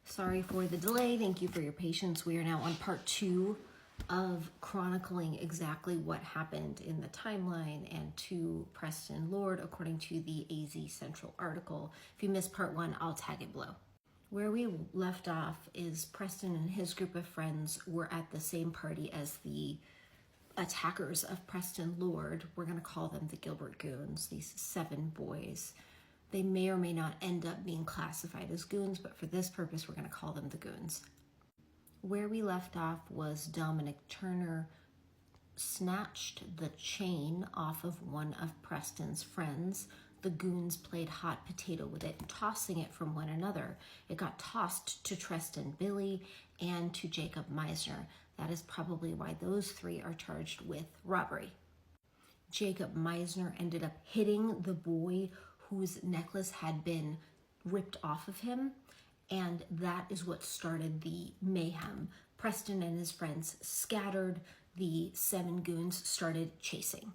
Sorry for the delay. Thank you for your patience. We are now on part 2 of chronicling exactly what happened in the timeline and to Preston Lord according to the AZ Central article. If you missed part 1, I'll tag it below. Where we left off is Preston and his group of friends were at the same party as the attackers of Preston Lord. We're going to call them the Gilbert Goons, these 7 boys. They may or may not end up being classified as goons, but for this purpose, we're going to call them the goons. Where we left off was Dominic Turner snatched the chain off of one of Preston's friends. The goons played hot potato with it, tossing it from one another. It got tossed to Treston Billy and to Jacob Meisner. That is probably why those 3 are charged with robbery. Jacob Meisner ended up hitting the boy whose necklace had been ripped off of him, and that is what started the mayhem. Preston and his friends scattered. The 7 goons started chasing.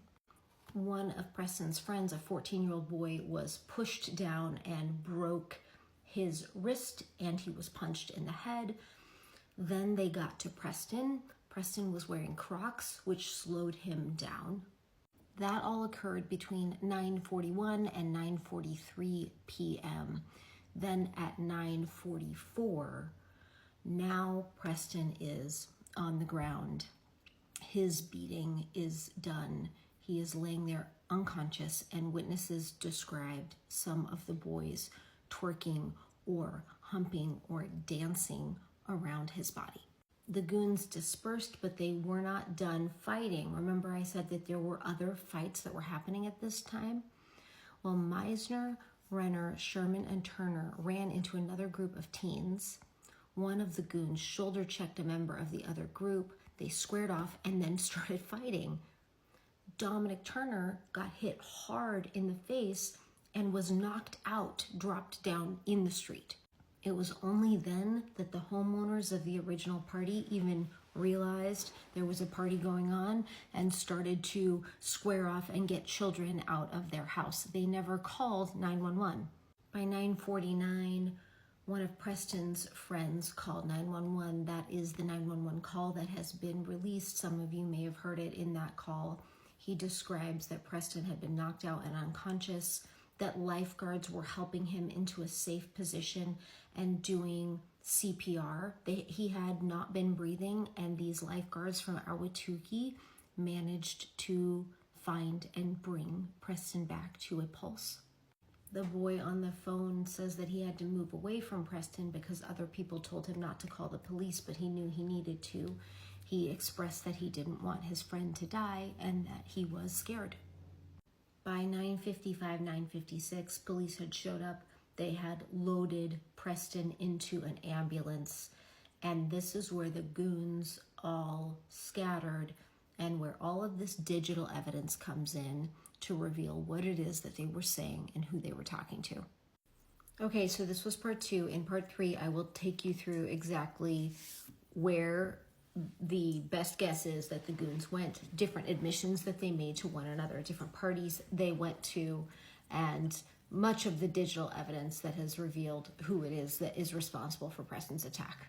One of Preston's friends, a 14-year-old boy, was pushed down and broke his wrist, and he was punched in the head. Then they got to Preston. Preston was wearing Crocs, which slowed him down. That all occurred between 9:41 and 9:43 p.m. Then at 9:44, now Preston is on the ground. His beating is done. He is laying there unconscious, and witnesses described some of the boys twerking or humping or dancing around his body. The goons dispersed, but they were not done fighting. Remember I said that there were other fights that were happening at this time? Well, Meisner, Renner, Sherman, and Turner ran into another group of teens. One of the goons shoulder-checked a member of the other group. They squared off and then started fighting. Dominic Turner got hit hard in the face and was knocked out, dropped down in the street. It was only then that the homeowners of the original party even realized there was a party going on and started to square off and get children out of their house. They never called 911. By 9:49, one of Preston's friends called 911. That is the 911 call that has been released. Some of you may have heard it in that call. He describes that Preston had been knocked out and unconscious, that lifeguards were helping him into a safe position and doing CPR. He had not been breathing, and these lifeguards from Ahwatukee managed to find and bring Preston back to a pulse. The boy on the phone says that he had to move away from Preston because other people told him not to call the police, but he knew he needed to. He expressed that he didn't want his friend to die and that he was scared. By 9:55, 9:56, police had showed up. They had loaded Preston into an ambulance, and this is where the goons all scattered and where all of this digital evidence comes in to reveal what it is that they were saying and who they were talking to. Okay, so this was part 2. In part 3, I will take you through exactly where the best guess is that the goons went, different admissions that they made to one another, different parties they went to, and much of the digital evidence that has revealed who it is that is responsible for Preston's attack.